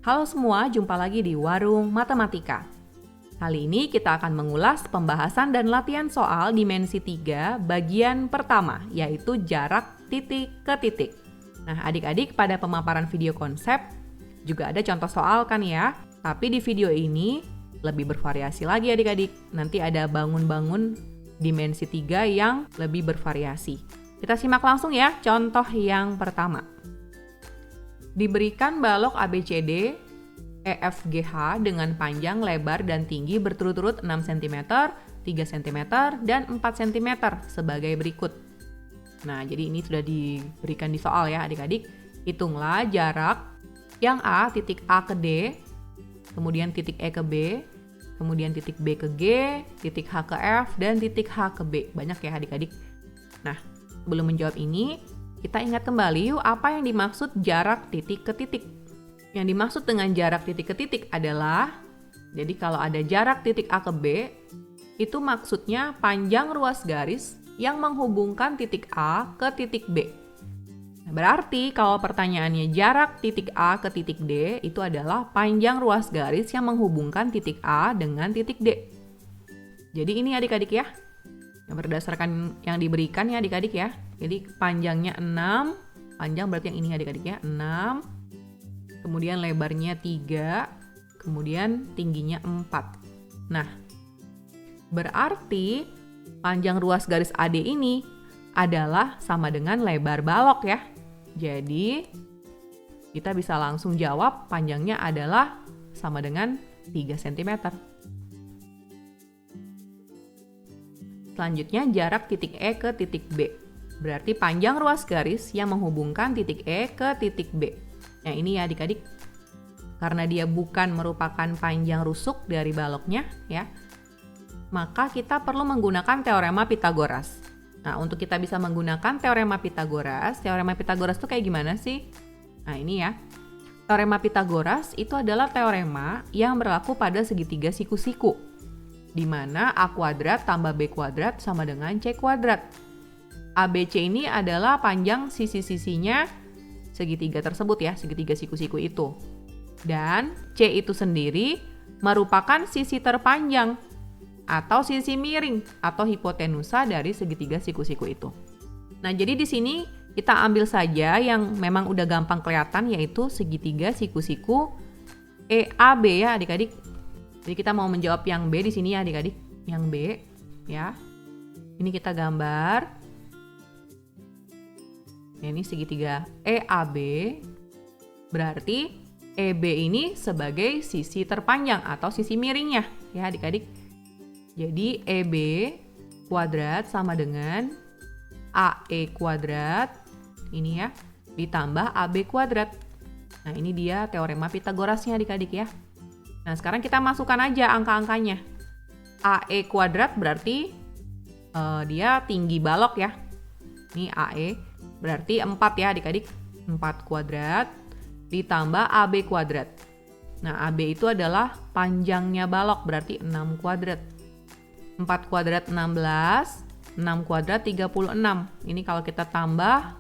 Halo semua, jumpa lagi di Warung Matematika. Kali ini kita akan mengulas pembahasan dan latihan soal dimensi 3 bagian pertama, yaitu jarak titik ke titik. Nah, adik-adik pada pemaparan video konsep juga ada contoh soal kan ya? Tapi di video ini lebih bervariasi lagi adik-adik. Nanti ada bangun-bangun dimensi 3 yang lebih bervariasi. Kita simak langsung ya contoh yang pertama. Diberikan balok ABCD EFGH dengan panjang, lebar, dan tinggi berturut-turut 6 cm, 3 cm, dan 4 cm sebagai berikut. Nah, jadi ini sudah diberikan di soal ya adik-adik. Hitunglah jarak yang A, titik A ke D, kemudian titik E ke B, kemudian titik B ke G, titik H ke F, dan titik H ke B. Banyak ya adik-adik. Nah, sebelum menjawab ini, kita ingat kembali yuk apa yang dimaksud jarak titik ke titik. Yang dimaksud dengan jarak titik ke titik adalah, jadi kalau ada jarak titik A ke B, itu maksudnya panjang ruas garis yang menghubungkan titik A ke titik B. Nah, berarti kalau pertanyaannya jarak titik A ke titik D, itu adalah panjang ruas garis yang menghubungkan titik A dengan titik D. Jadi ini adik-adik ya, yang berdasarkan yang diberikan ya adik-adik ya. Jadi panjangnya 6, panjang berarti yang ini adik-adik ya, 6. Kemudian lebarnya 3, kemudian tingginya 4. Nah, berarti panjang ruas garis AD ini adalah sama dengan lebar balok ya. Jadi, kita bisa langsung jawab panjangnya adalah sama dengan 3 cm. Selanjutnya jarak titik E ke titik B. Berarti panjang ruas garis yang menghubungkan titik E ke titik B. Nah ini ya adik-adik, karena dia bukan merupakan panjang rusuk dari baloknya ya, maka kita perlu menggunakan teorema Pythagoras. Nah untuk kita bisa menggunakan teorema Pythagoras itu kayak gimana sih? Nah ini ya, teorema Pythagoras itu adalah teorema yang berlaku pada segitiga siku-siku, di mana A kuadrat tambah B kuadrat sama dengan C kuadrat. ABC ini adalah panjang sisi-sisinya segitiga tersebut ya, segitiga siku-siku itu. Dan C itu sendiri merupakan sisi terpanjang atau sisi miring atau hipotenusa dari segitiga siku-siku itu. Nah, jadi di sini kita ambil saja yang memang udah gampang kelihatan, yaitu segitiga siku-siku EAB ya adik-adik. Jadi kita mau menjawab yang B di sini ya adik-adik, yang B ya. Ini kita gambar. Ini segitiga EAB, berarti EB ini sebagai sisi terpanjang atau sisi miringnya ya adik-adik. Jadi EB kuadrat sama dengan AE kuadrat, ini ya, ditambah AB kuadrat. Nah ini dia teorema Pythagorasnya adik-adik ya. Nah sekarang kita masukkan aja angka-angkanya. AE kuadrat berarti dia tinggi balok ya. Ini AE berarti 4 ya adik-adik. 4 kuadrat ditambah AB kuadrat. Nah AB itu adalah panjangnya balok berarti 6 kuadrat. 4 kuadrat 16, 6 kuadrat 36. Ini kalau kita tambah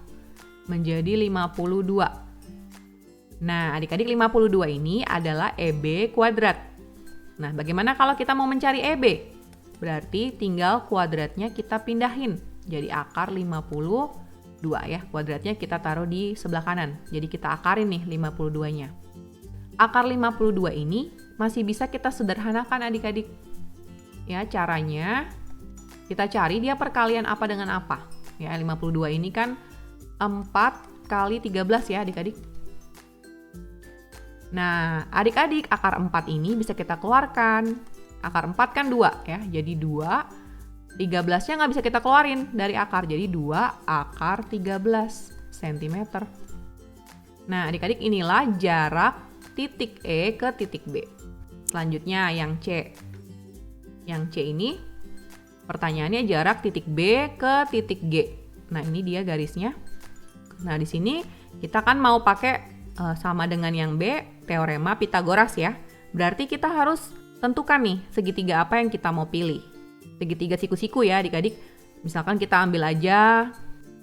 menjadi 52. Nah adik-adik 52 ini adalah EB kuadrat. Nah bagaimana kalau kita mau mencari EB? Berarti tinggal kuadratnya kita pindahin jadi akar 52 ya, kuadratnya kita taruh di sebelah kanan. Jadi kita akarin nih 52-nya. Akar 52 ini masih bisa kita sederhanakan adik-adik. Ya, caranya kita cari dia perkalian apa dengan apa. Ya, 52 ini kan 4 kali 13 ya adik-adik. Nah, adik-adik akar 4 ini bisa kita keluarkan. Akar 4 kan 2 ya, jadi 2. 13-nya nggak bisa kita keluarin dari akar, jadi 2 akar 13 cm. Nah, adik-adik inilah jarak titik E ke titik B. Selanjutnya yang C. Yang C ini pertanyaannya jarak titik B ke titik G. Nah, ini dia garisnya. Nah, di sini kita kan mau pakai sama dengan yang B, teorema Pythagoras ya. Berarti kita harus tentukan nih segitiga apa yang kita mau pilih. Segitiga siku-siku ya adik-adik. Misalkan kita ambil aja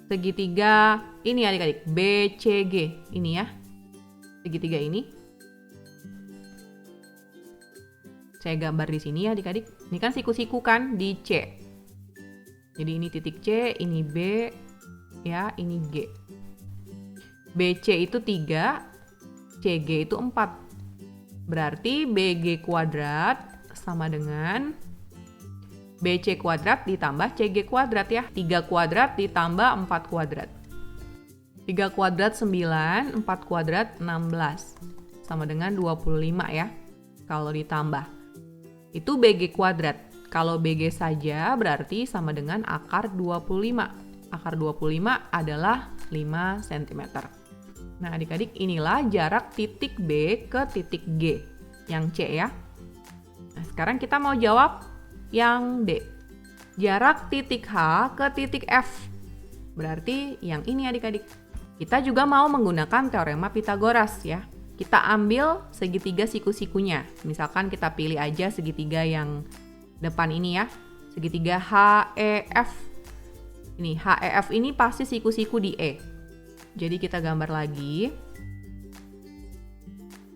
segitiga ini adik-adik, BCG ini ya. Segitiga ini. Saya gambar di sini ya adik-adik. Ini kan siku-siku kan di C. Jadi ini titik C, ini B, ya, ini G. BC itu 3, CG itu 4. Berarti BG kuadrat sama dengan BC kuadrat ditambah CG kuadrat ya. 3 kuadrat ditambah 4 kuadrat. 3 kuadrat 9, 4 kuadrat 16. Sama dengan 25 ya. Kalau ditambah. Itu BG kuadrat. Kalau BG saja berarti sama dengan akar 25. Akar 25 adalah 5 cm. Nah adik-adik, inilah jarak titik B ke titik G. Yang C ya. Nah sekarang kita mau jawab yang D. Jarak titik H ke titik F. Berarti yang ini adik-adik. Kita juga mau menggunakan teorema Pitagoras ya. Kita ambil segitiga siku-sikunya. Misalkan kita pilih aja segitiga yang depan ini ya. Segitiga HEF. Ini HEF ini pasti siku-siku di E. Jadi kita gambar lagi.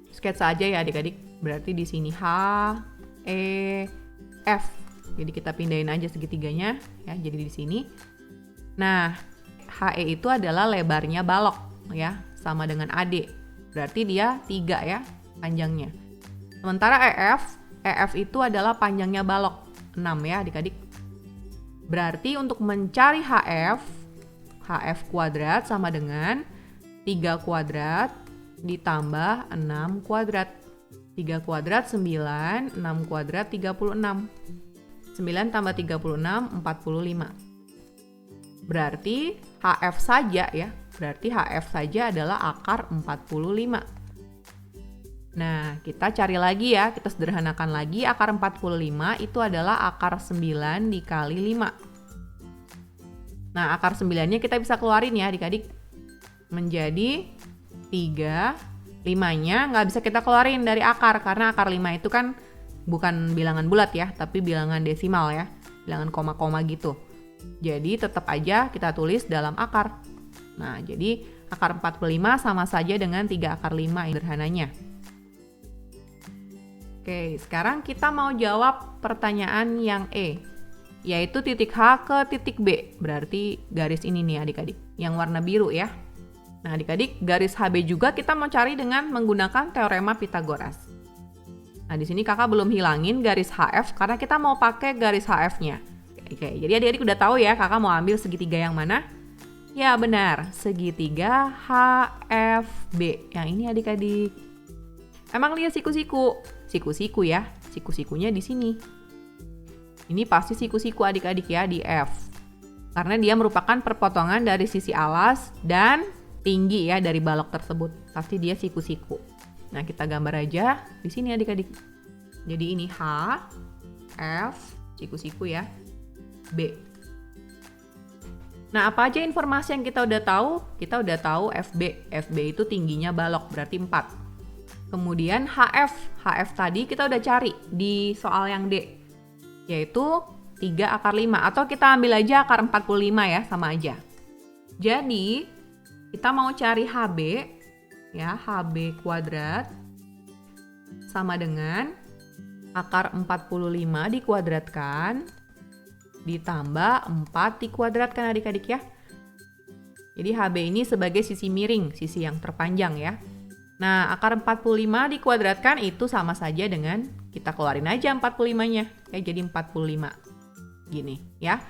Sketsa aja ya adik-adik. Berarti di sini H, E, F. Jadi kita pindahin aja segitiganya ya. Jadi di sini. Nah, HE itu adalah lebarnya balok ya, sama dengan AD. Berarti dia 3 ya panjangnya. Sementara EF itu adalah panjangnya balok 6 ya adik-adik. Berarti untuk mencari HF kuadrat sama dengan 3 kuadrat ditambah 6 kuadrat. 3 kuadrat 9, 6 kuadrat 36. 9 tambah 36, 45. Berarti HF saja ya. Berarti HF saja adalah akar 45. Nah, kita cari lagi ya. Kita sederhanakan lagi. Akar 45 itu adalah akar 9 dikali 5. Nah, akar 9-nya kita bisa keluarin ya adik-adik. Menjadi 3. 5-nya nggak bisa kita keluarin dari akar. Karena akar 5 itu kan bukan bilangan bulat ya. Tapi bilangan desimal ya. Bilangan koma-koma gitu. Jadi tetap aja kita tulis dalam akar. Nah, jadi akar 45 sama saja dengan 3 akar 5 sederhananya. Oke, sekarang kita mau jawab pertanyaan yang E. Yaitu titik H ke titik B. Berarti garis ini nih adik-adik. Yang warna biru ya. Nah adik-adik, garis HB juga kita mau cari dengan menggunakan teorema Pitagoras. Nah di sini kakak belum hilangin garis HF karena kita mau pakai garis HF-nya. Oke, jadi adik-adik udah tahu ya kakak mau ambil segitiga yang mana? Ya benar, segitiga HFB. Yang ini adik-adik. Emang lihat siku-siku? Siku-siku ya. Siku-sikunya di sini. Ini pasti siku-siku adik-adik ya di F. Karena dia merupakan perpotongan dari sisi alas dan tinggi ya dari balok tersebut. Pasti dia siku-siku. Nah, kita gambar aja di sini adik-adik. Jadi ini H, F, siku-siku ya, B. Nah, apa aja informasi yang kita udah tahu? Kita udah tahu FB. FB itu tingginya balok, berarti 4. Kemudian HF. HF tadi kita udah cari di soal yang D. Yaitu 3 akar 5. Atau kita ambil aja akar 45 ya, sama aja. Jadi, kita mau cari HB, ya, HB kuadrat sama dengan akar 45 dikuadratkan ditambah 4 dikuadratkan adik-adik ya. Jadi HB ini sebagai sisi miring, sisi yang terpanjang ya. Nah, akar 45 dikuadratkan itu sama saja dengan kita keluarin aja 45-nya. Ya, jadi 45. Gini ya.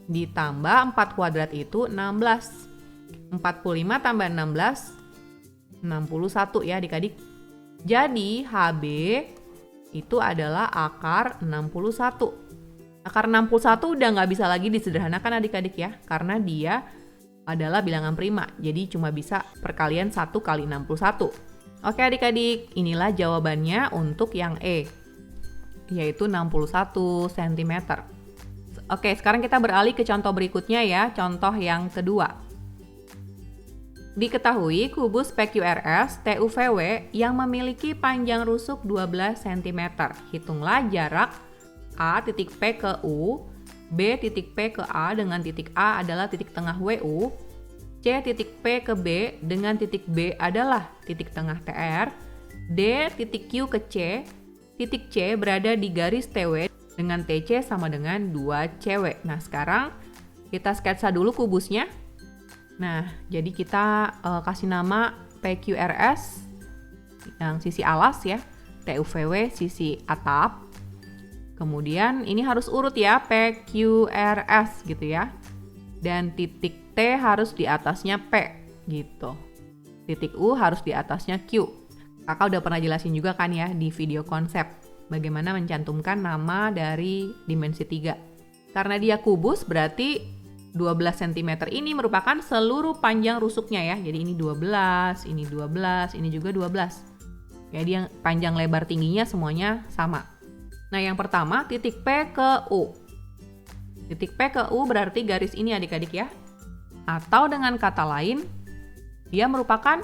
Ditambah 4 kuadrat itu 16. 45 tambah 16, 61 ya adik-adik. Jadi HB itu adalah akar 61. Akar 61 udah nggak bisa lagi disederhanakan adik-adik ya. Karena dia adalah bilangan prima. Jadi cuma bisa perkalian 1 kali 61. Oke adik-adik, inilah jawabannya untuk yang E. Yaitu 61 cm. Oke, sekarang kita beralih ke contoh berikutnya ya. Contoh yang kedua. Diketahui kubus PQRS TUVW yang memiliki panjang rusuk 12 cm. Hitunglah jarak A titik P ke U, B titik P ke A dengan titik A adalah titik tengah WU, C titik P ke B dengan titik B adalah titik tengah TR, D titik Q ke C, titik C berada di garis TW dengan TC sama dengan 2CW. Nah, sekarang kita sketsa dulu kubusnya. Nah, jadi kita kasih nama PQRS yang sisi alas ya, TUVW sisi atap. Kemudian ini harus urut ya, PQRS gitu ya. Dan titik T harus di atasnya P gitu. Titik U harus di atasnya Q. Kakak udah pernah jelasin juga kan ya di video konsep bagaimana mencantumkan nama dari dimensi 3. Karena dia kubus berarti 12 cm ini merupakan seluruh panjang rusuknya ya. Jadi ini 12, ini 12, ini juga 12. Jadi yang panjang lebar tingginya semuanya sama. Nah, yang pertama titik P ke U. Titik P ke U berarti garis ini adik-adik ya. Atau dengan kata lain, dia merupakan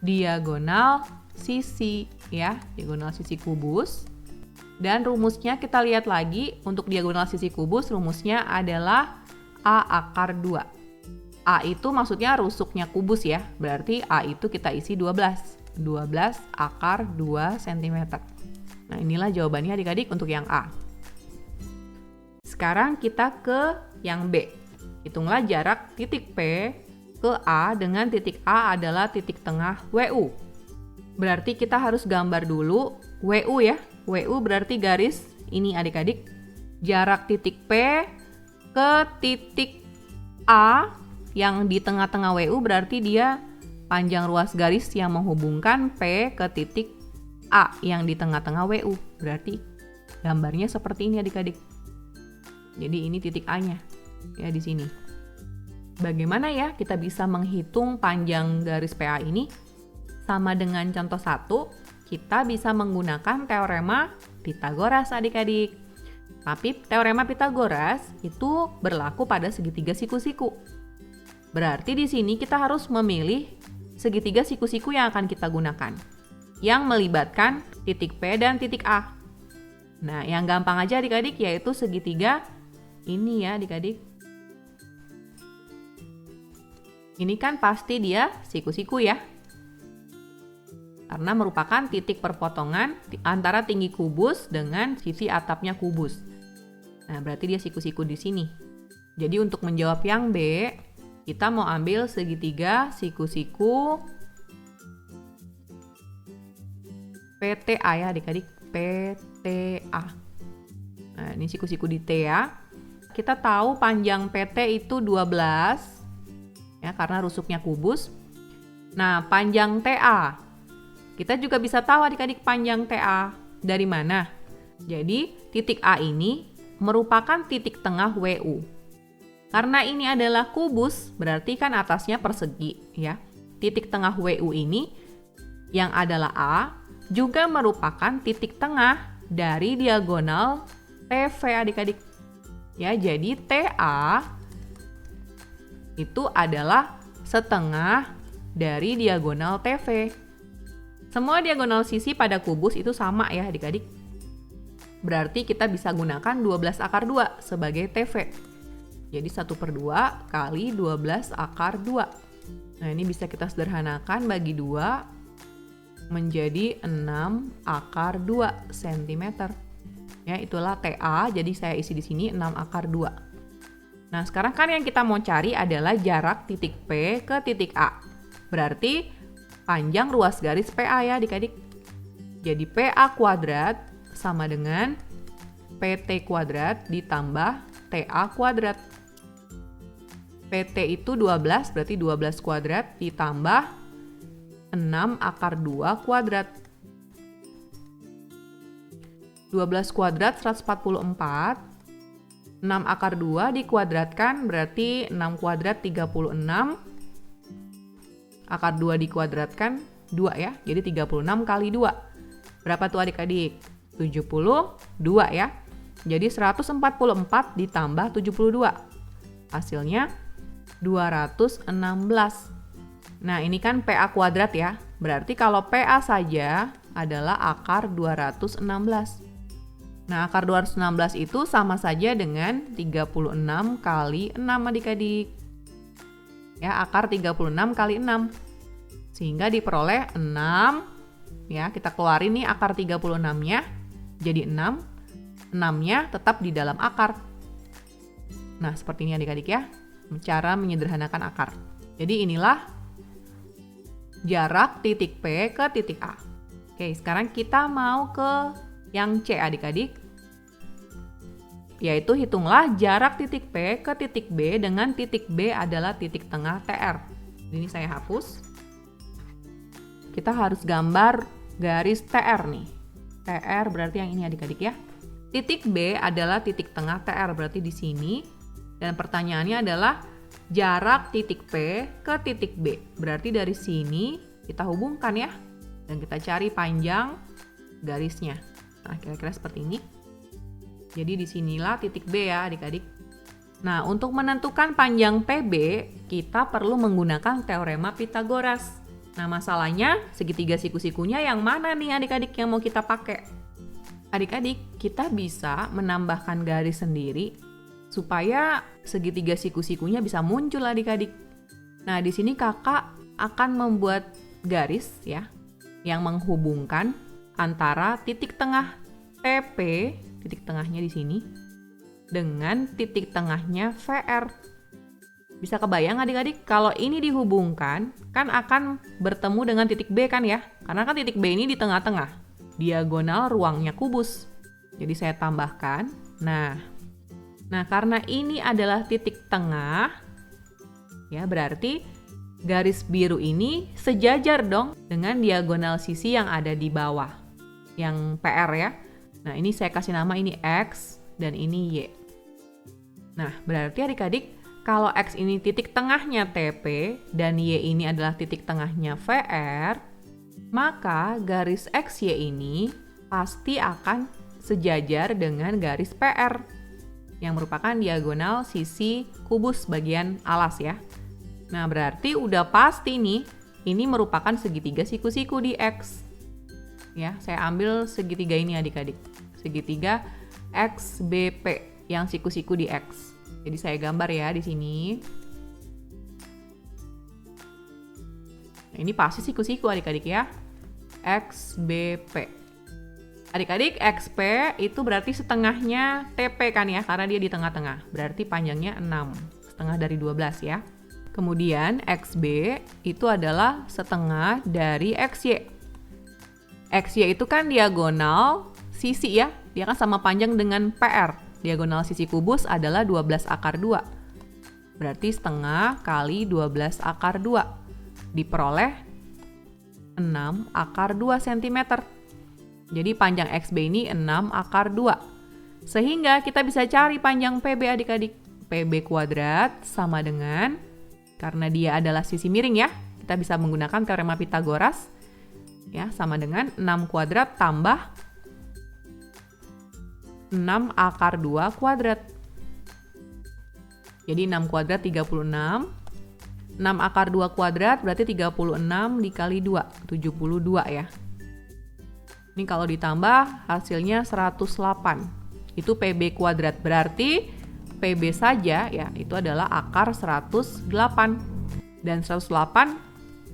diagonal sisi ya, diagonal sisi kubus. Dan rumusnya kita lihat lagi, untuk diagonal sisi kubus rumusnya adalah A akar 2. A itu maksudnya rusuknya kubus ya, berarti A itu kita isi 12. 12 akar 2 cm. Nah, inilah jawabannya adik-adik untuk yang A. Sekarang kita ke yang B. Hitunglah jarak titik P ke A dengan titik A adalah titik tengah WU. Berarti kita harus gambar dulu WU ya. WU berarti garis ini adik-adik. Jarak titik P ke titik A yang di tengah-tengah WU berarti dia panjang ruas garis yang menghubungkan P ke titik A yang di tengah-tengah WU. Berarti gambarnya seperti ini adik-adik. Jadi ini titik A-nya ya di sini. Bagaimana ya kita bisa menghitung panjang garis PA ini? Sama dengan contoh 1, kita bisa menggunakan teorema Pythagoras adik-adik. Tapi teorema Pythagoras itu berlaku pada segitiga siku-siku. Berarti di sini kita harus memilih segitiga siku-siku yang akan kita gunakan, yang melibatkan titik P dan titik A. Nah, yang gampang aja adik-adik yaitu segitiga ini ya adik-adik. Ini kan pasti dia siku-siku ya. Karena merupakan titik perpotongan antara tinggi kubus dengan sisi atapnya kubus. Nah, berarti dia siku-siku di sini. Jadi untuk menjawab yang B, kita mau ambil segitiga siku-siku PTA ya adik-adik, PTA. Nah, ini siku-siku di T ya. Kita tahu panjang PT itu 12 ya karena rusuknya kubus. Nah, panjang TA. Kita juga bisa tahu adik-adik panjang TA dari mana? Jadi, titik A ini merupakan titik tengah WU. Karena ini adalah kubus, berarti kan atasnya persegi ya. Titik tengah WU ini yang adalah A juga merupakan titik tengah dari diagonal TV adik-adik. Ya, jadi TA itu adalah setengah dari diagonal TV. Semua diagonal sisi pada kubus itu sama ya adik-adik. Berarti kita bisa gunakan 12 akar 2 sebagai TV. Jadi 1/2 kali 12 akar 2. Nah, ini bisa kita sederhanakan bagi 2 menjadi 6 akar 2 cm. Ya, itulah TA, jadi saya isi di sini 6 akar 2. Nah, sekarang kan yang kita mau cari adalah jarak titik P ke titik A. Berarti panjang ruas garis PA ya adik-adik. Jadi PA kuadrat sama dengan PT kuadrat ditambah TA kuadrat. PT itu 12, berarti 12 kuadrat ditambah 6 akar 2 kuadrat. 12 kuadrat 144, 6 akar 2 dikuadratkan berarti 6 kuadrat 36, akar 2 dikuadratkan 2 ya, jadi 36 kali 2. Berapa tuh adik-adik? 72 ya, jadi 144 ditambah 72, hasilnya 216. Nah, ini kan PA kuadrat ya, berarti kalau PA saja adalah akar 216. Nah, akar 216 itu sama saja dengan 36 kali 6 adik-adik. Ya, akar 36 kali 6. Sehingga diperoleh 6. Ya, kita keluarin nih akar 36-nya. jadi 6. 6-nya tetap di dalam akar. Nah, seperti ini adik-adik ya, cara menyederhanakan akar. Jadi inilah jarak titik P ke titik A. Oke, sekarang kita mau ke yang C adik-adik. Yaitu hitunglah jarak titik P ke titik B dengan titik B adalah titik tengah TR. Ini saya hapus. Kita harus gambar garis TR nih. TR berarti yang ini adik-adik ya. Titik B adalah titik tengah TR berarti di sini. Dan pertanyaannya adalah jarak titik P ke titik B. Berarti dari sini kita hubungkan ya. Dan kita cari panjang garisnya. Nah, kira-kira seperti ini. Jadi disinilah titik B ya adik-adik. Nah, untuk menentukan panjang PB, kita perlu menggunakan teorema Pythagoras. Nah, masalahnya segitiga siku-sikunya yang mana nih adik-adik yang mau kita pakai? Adik-adik, kita bisa menambahkan garis sendiri supaya segitiga siku-sikunya bisa muncul adik-adik. Nah, di sini kakak akan membuat garis ya yang menghubungkan antara titik tengah TP, titik tengahnya di sini, dengan titik tengahnya VR. Bisa kebayang adik-adik kalau ini dihubungkan kan akan bertemu dengan titik B kan ya? Karena kan titik B ini di tengah-tengah, diagonal ruangnya kubus. Jadi saya tambahkan. Nah karena ini adalah titik tengah, ya berarti garis biru ini sejajar dong dengan diagonal sisi yang ada di bawah, yang PR ya. Nah, ini saya kasih nama ini X dan ini Y. Nah, berarti adik-adik, kalau X ini titik tengahnya TP dan Y ini adalah titik tengahnya VR, maka garis XY ini pasti akan sejajar dengan garis PR yang merupakan diagonal sisi kubus bagian alas ya. Nah, berarti udah pasti nih, ini merupakan segitiga siku-siku di X. Ya, saya ambil segitiga ini adik-adik. Segitiga XBP yang siku-siku di X. Jadi saya gambar ya di sini. Nah, ini pasti siku-siku adik-adik ya. XBP. Adik-adik, XP itu berarti setengahnya TP kan ya, karena dia di tengah-tengah. Berarti panjangnya 6, setengah dari 12 ya. Kemudian XB itu adalah setengah dari XY. XY itu kan diagonal sisi ya, dia kan sama panjang dengan PR. Diagonal sisi kubus adalah 12 akar 2. Berarti setengah kali 12 akar 2. Diperoleh 6 akar 2 cm. Jadi panjang XB ini 6 akar 2. Sehingga kita bisa cari panjang PB adik-adik. PB kuadrat sama dengan, karena dia adalah sisi miring ya, kita bisa menggunakan teorema Pythagoras. Ya, sama dengan 6 kuadrat tambah 6 akar 2 kuadrat. Jadi 6 kuadrat 36. 6 akar 2 kuadrat berarti 36 dikali 2, 72 ya. Ini kalau ditambah hasilnya 108. Itu PB kuadrat. Berarti PB saja ya, itu adalah akar 108. Dan 108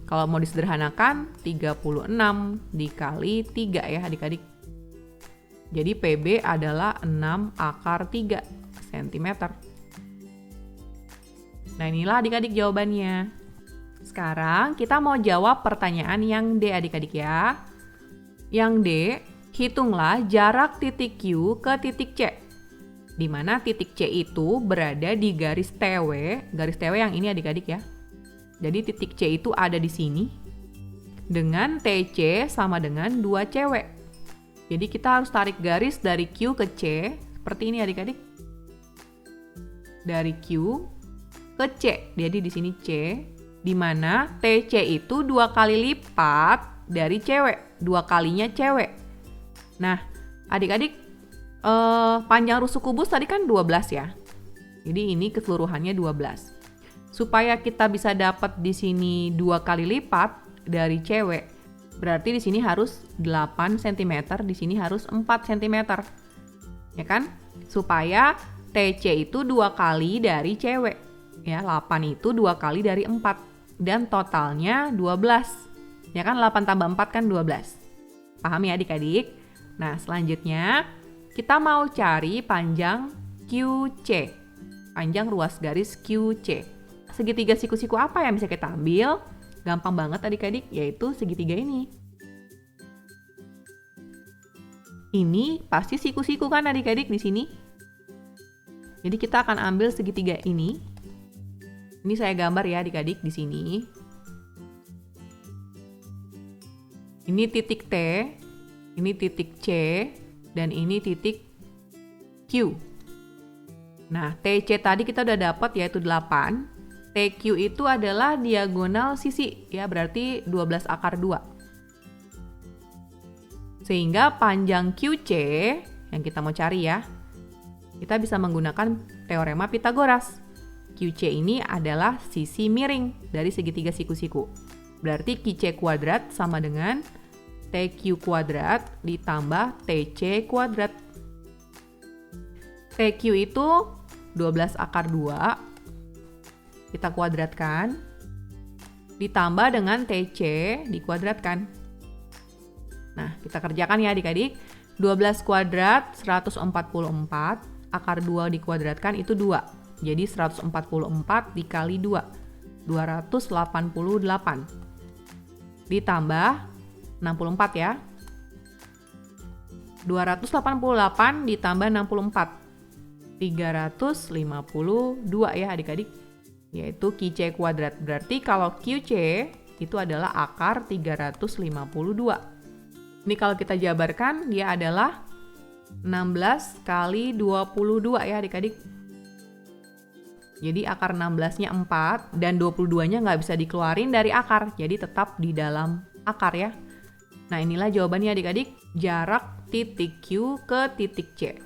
kalau mau disederhanakan 36 dikali 3 ya adik-adik. Jadi PB adalah 6 akar 3 cm. Nah, inilah adik-adik jawabannya. Sekarang kita mau jawab pertanyaan yang D adik-adik ya. Yang D, hitunglah jarak titik Q ke titik C. Di mana titik C itu berada di garis TW yang ini adik-adik ya. Jadi titik C itu ada di sini. Dengan TC sama dengan 2 cewek. Jadi kita harus tarik garis dari Q ke C. Seperti ini adik-adik. Dari Q ke C. Jadi di sini C. Di mana TC itu 2 kali lipat dari cewek. 2 kalinya cewek. Nah, adik-adik, panjang rusuk kubus tadi kan 12 ya. Jadi ini keseluruhannya 12. Supaya kita bisa dapat di sini 2 kali lipat dari cewek, berarti di sini harus 8 cm, di sini harus 4 cm. Ya kan? Supaya TC itu 2 kali dari cewek. Ya, 8 itu 2 kali dari 4. Dan totalnya 12. Ya kan, 8 tambah 4 kan 12. Paham ya adik-adik? Nah, selanjutnya kita mau cari panjang QC. Panjang ruas garis QC. Segitiga siku-siku apa yang bisa kita ambil? Gampang banget adik-adik, yaitu segitiga ini. Ini pasti siku-siku kan adik-adik di sini? Jadi kita akan ambil segitiga ini. Ini saya gambar ya adik-adik di sini. Ini titik T, ini titik C, dan ini titik Q. Nah, TC tadi kita udah dapat yaitu 8. TQ itu adalah diagonal sisi, ya berarti 12 akar 2. Sehingga panjang QC yang kita mau cari ya, kita bisa menggunakan teorema Pitagoras. QC ini adalah sisi miring dari segitiga siku-siku. Berarti QC kuadrat sama dengan TQ kuadrat ditambah TC kuadrat. TQ itu 12 akar 2, kita kuadratkan, ditambah dengan TC dikuadratkan. Nah, kita kerjakan ya adik-adik. 12 kuadrat 144, akar 2 dikuadratkan itu 2. Jadi 144 dikali 2, 288. Ditambah 64 ya. 288 ditambah 64. 352 ya adik-adik. Yaitu QC kuadrat. Berarti kalau QC itu adalah akar 352. Ini kalau kita jabarkan dia adalah 16 kali 22 ya adik-adik. Jadi akar 16-nya 4 dan 22-nya nggak bisa dikeluarin dari akar. Jadi tetap di dalam akar ya. Nah inilah jawabannya adik-adik. Jarak titik Q ke titik C.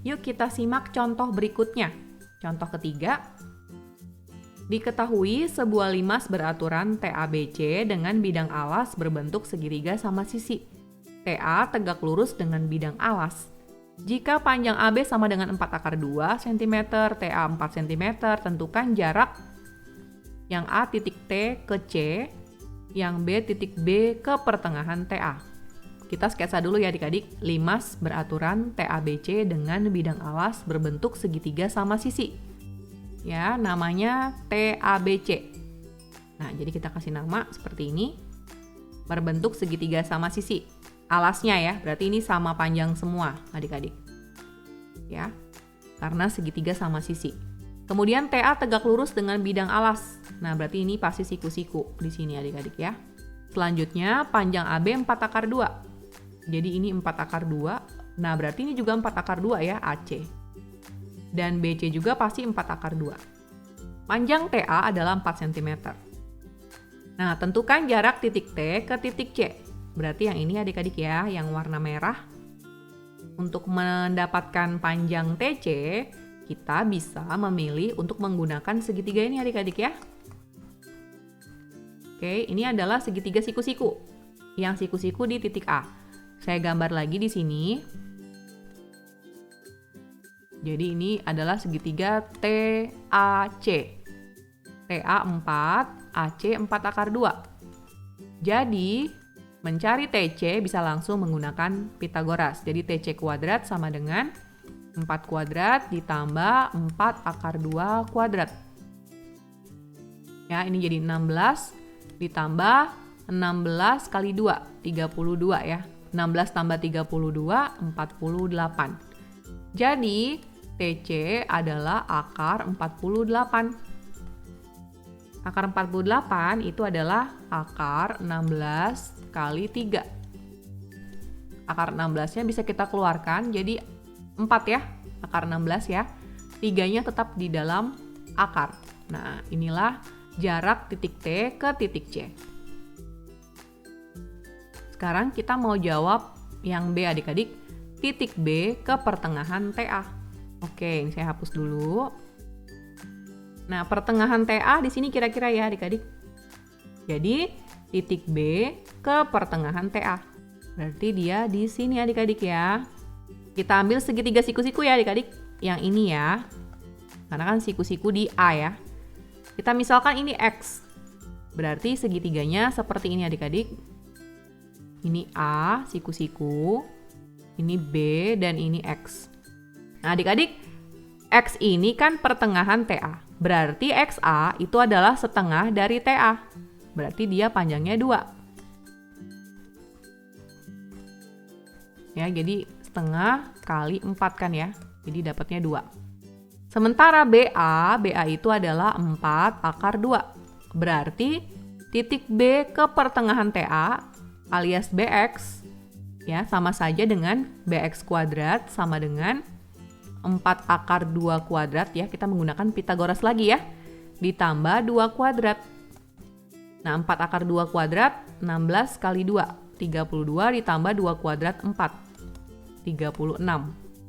Yuk kita simak contoh berikutnya. Contoh ketiga. Diketahui sebuah limas beraturan TABC dengan bidang alas berbentuk segitiga sama sisi. TA tegak lurus dengan bidang alas. Jika panjang AB sama dengan 4 akar 2 cm, TA 4 cm, tentukan jarak yang A titik T ke C, yang B titik B ke pertengahan TA. Kita sketsa dulu ya adik-adik, limas beraturan TABC dengan bidang alas berbentuk segitiga sama sisi. Ya, namanya TABC. Nah, jadi kita kasih nama seperti ini. Berbentuk segitiga sama sisi. Alasnya ya, berarti ini sama panjang semua adik-adik. Ya, karena segitiga sama sisi. Kemudian TA tegak lurus dengan bidang alas. Nah, berarti ini pasti siku-siku di sini adik-adik ya. Selanjutnya panjang AB 4 akar 2. Jadi ini 4 akar 2. Nah, berarti ini juga 4 akar 2 ya, AC. Dan BC juga pasti 4 akar 2. Panjang TA adalah 4 cm. Nah, tentukan jarak titik T ke titik C. Berarti yang ini adik-adik ya, yang warna merah. Untuk mendapatkan panjang TC, kita bisa memilih untuk menggunakan segitiga ini adik-adik ya. Oke, ini adalah segitiga siku-siku. Yang siku-siku di titik A. Saya gambar lagi di sini. Jadi ini adalah segitiga TAC. TA 4, AC 4 akar 2. Jadi mencari TC bisa langsung menggunakan Pitagoras. Jadi TC kuadrat sama dengan 4 kuadrat ditambah 4 akar 2 kuadrat. Ya, ini jadi 16 ditambah 16 kali 2, 32 ya. 16 tambah 32, 48. Jadi TC adalah akar 48. Akar 48 itu adalah akar 16 kali 3. Akar 16-nya bisa kita keluarkan jadi 4 ya, akar 16 ya. 3-nya tetap di dalam akar. Nah, inilah jarak titik T ke titik C. Sekarang kita mau jawab yang B adik-adik. Titik B ke pertengahan TA. Oke, ini saya hapus dulu. Nah, pertengahan TA di sini kira-kira ya adik-adik. Jadi, titik B ke pertengahan TA. Berarti dia di sini adik-adik ya. Kita ambil segitiga siku-siku ya adik-adik. Yang ini ya. Karena kan siku-siku di A ya. Kita misalkan ini X. Berarti segitiganya seperti ini adik-adik. Ini A, siku-siku. Ini B, dan ini X. Nah, adik-adik, X ini kan pertengahan TA. Berarti XA itu adalah setengah dari TA. Berarti dia panjangnya 2. Ya, jadi setengah kali 4 kan ya. Jadi dapatnya 2. Sementara BA itu adalah 4 akar 2. Berarti titik B ke pertengahan TA alias BX ya sama saja dengan BX kuadrat sama dengan 4 akar 2 kuadrat ya. Kita menggunakan Pitagoras lagi ya. Ditambah 2 kuadrat. Nah, 4 akar 2 kuadrat 16 kali 2. 32 ditambah 2 kuadrat 4. 36.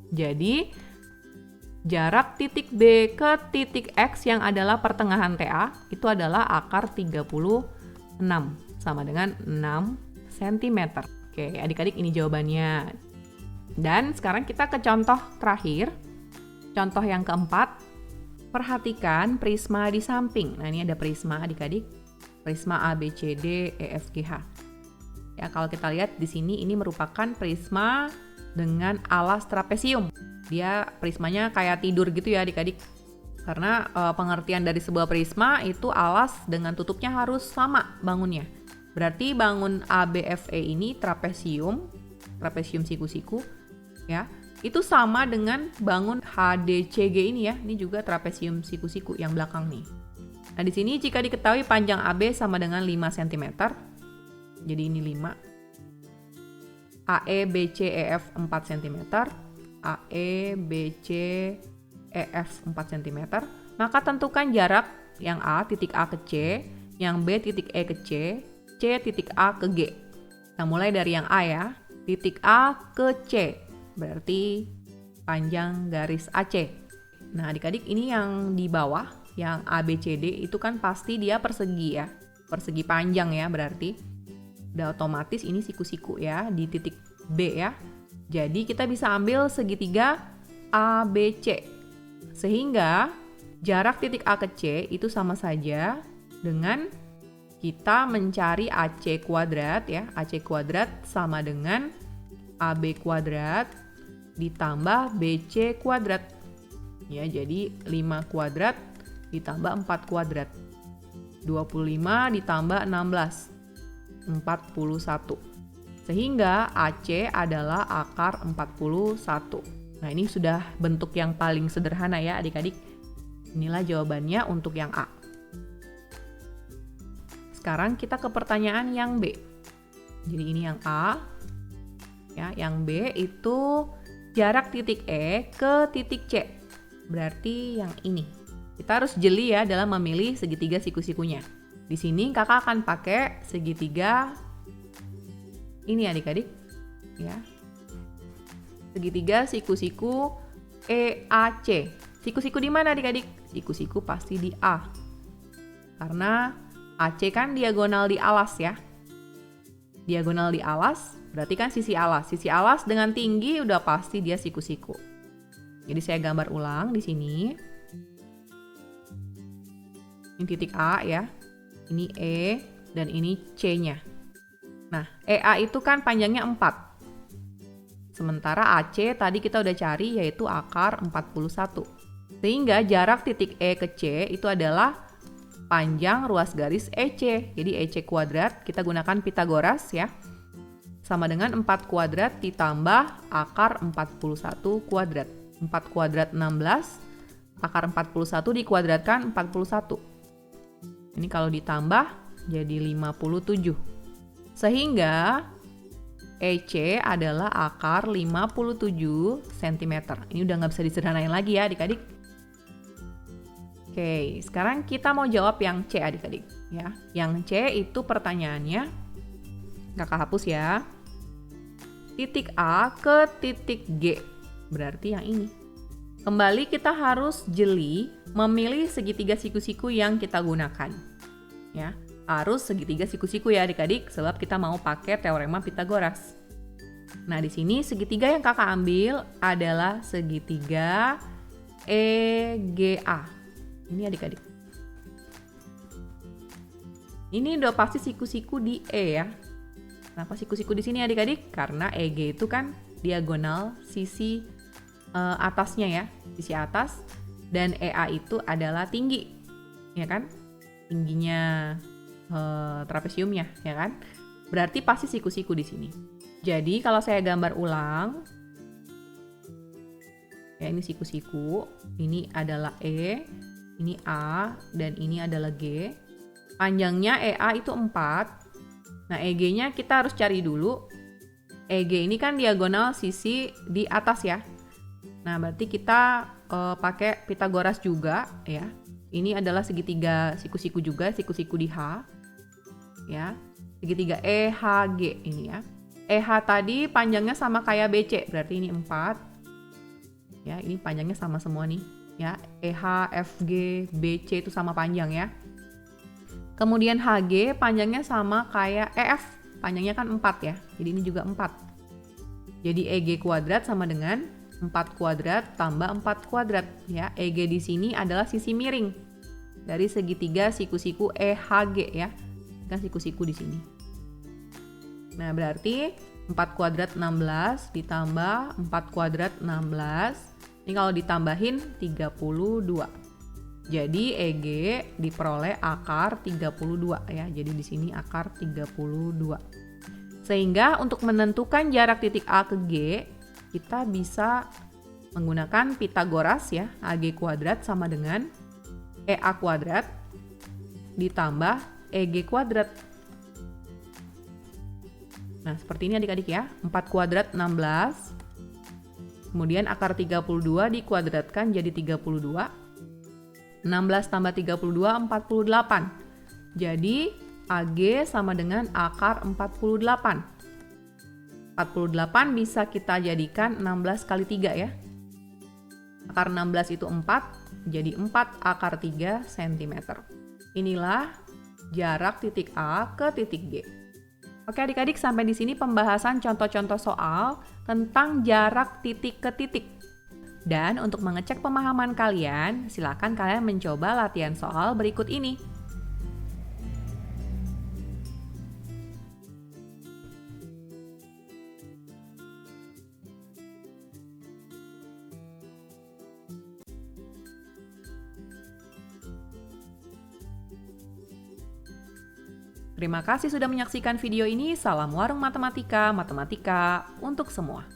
Jadi jarak titik B ke titik X yang adalah pertengahan TA itu adalah akar 36 sama dengan 6 cm. Oke, adik-adik ini jawabannya. Dan sekarang kita ke contoh terakhir. Contoh yang keempat, perhatikan prisma di samping. Nah, ini ada prisma adik-adik. Prisma ABCD EFGH. Ya, kalau kita lihat di sini ini merupakan prisma dengan alas trapesium. Dia prismanya kayak tidur gitu ya adik-adik. Karena pengertian dari sebuah prisma itu alas dengan tutupnya harus sama bangunnya. Berarti bangun ABFE ini trapesium siku-siku ya. Itu sama dengan bangun HDCG ini ya. Ini juga trapesium siku-siku yang belakang nih. Nah, di sini jika diketahui panjang AB sama dengan 5 cm. Jadi ini 5. AE, BC, EF 4 cm. AE, BC, EF 4 cm. Maka tentukan jarak yang A titik A ke C, yang B titik E ke C, C titik A ke G. Nah, mulai dari yang A ya. Titik A ke C. Berarti panjang garis AC. Nah, adik-adik ini yang di bawah, yang ABCD itu kan pasti dia persegi ya. Persegi panjang ya berarti. Udah otomatis ini siku-siku ya di titik B ya. Jadi kita bisa ambil segitiga ABC. Sehingga jarak titik A ke C itu sama saja dengan kita mencari AC kuadrat ya. AC kuadrat sama dengan AB kuadrat ditambah BC kuadrat. Ya, jadi 5 kuadrat ditambah 4 kuadrat. 25 ditambah 16. 41. Sehingga AC adalah akar 41. Nah, ini sudah bentuk yang paling sederhana ya adik-adik. Inilah jawabannya untuk yang A. Sekarang kita ke pertanyaan yang B. Jadi ini yang A. Ya, yang B itu jarak titik E ke titik C. Berarti yang ini. Kita harus jeli ya dalam memilih segitiga siku-sikunya. Di sini kakak akan pakai segitiga ini adik-adik. Ya. Segitiga siku-siku EAC. Siku-siku di mana adik-adik? Siku-siku pasti di A. Karena AC kan diagonal di alas ya. Diagonal di alas berarti kan sisi alas. Sisi alas dengan tinggi udah pasti dia siku-siku. Jadi saya gambar ulang di sini. Ini titik A ya. Ini E dan ini C-nya. Nah, EA itu kan panjangnya 4. Sementara AC tadi kita udah cari yaitu akar 41. Sehingga jarak titik E ke C itu adalah panjang ruas garis EC. Jadi EC kuadrat kita gunakan Pitagoras ya. Sama dengan 4 kuadrat ditambah akar 41 kuadrat. 4 kuadrat 16, akar 41 dikuadratkan 41. Ini kalau ditambah jadi 57. Sehingga EC adalah akar 57 cm. Ini udah nggak bisa disederhanain lagi ya adik-adik. Oke, sekarang kita mau jawab yang C adik-adik. Ya, yang C itu pertanyaannya, kakak hapus ya. Titik A ke titik G. Berarti yang ini. Kembali kita harus jeli memilih segitiga siku-siku yang kita gunakan. Ya, harus segitiga siku-siku ya adik-adik sebab kita mau pakai teorema Pitagoras. Nah, di sini segitiga yang kakak ambil adalah segitiga EGA. Ini adik-adik. Ini udah pasti siku-siku di E ya. Kenapa siku-siku di sini adik-adik? Karena EG itu kan diagonal sisi atasnya ya, sisi atas, dan EA itu adalah tinggi, ya kan? Tingginya trapesiumnya, ya kan? Berarti pasti siku-siku di sini. Jadi kalau saya gambar ulang, ya ini siku-siku, ini adalah E, ini A, dan ini adalah G. Panjangnya EA itu 4. Nah, EG-nya kita harus cari dulu. EG ini kan diagonal sisi di atas ya. Nah, berarti kita pakai Pitagoras juga ya. Ini adalah segitiga siku-siku juga, siku-siku di H. Ya. Segitiga EHG ini ya. EH tadi panjangnya sama kayak BC, berarti ini 4. Ya, ini panjangnya sama semua nih. Ya, EH, FG, BC itu sama panjang ya. Kemudian HG panjangnya sama kayak EF, panjangnya kan 4 ya. Jadi ini juga 4. Jadi EG kuadrat sama dengan 4 kuadrat tambah 4 kuadrat ya. EG di sini adalah sisi miring dari segitiga siku-siku EHG ya. Kan siku-siku di sini. Nah, berarti 4 kuadrat 16 ditambah 4 kuadrat 16. Ini kalau ditambahin 32. Jadi EG diperoleh akar 32 ya. Jadi di sini akar 32. Sehingga untuk menentukan jarak titik A ke G, kita bisa menggunakan Pitagoras ya. AG kuadrat sama dengan EA kuadrat ditambah EG kuadrat. Nah, seperti ini adik-adik ya. 4 kuadrat 16. Kemudian akar 32 dikuadratkan jadi 32. 16 tambah 32, 48. Jadi, AG sama dengan akar 48. 48 bisa kita jadikan 16 kali 3 ya. Akar 16 itu 4, jadi 4 akar 3 cm. Inilah jarak titik A ke titik G. Oke adik-adik, sampai di sini pembahasan contoh-contoh soal tentang jarak titik ke titik. Dan untuk mengecek pemahaman kalian, silakan kalian mencoba latihan soal berikut ini. Terima kasih sudah menyaksikan video ini. Salam warung matematika, matematika untuk semua.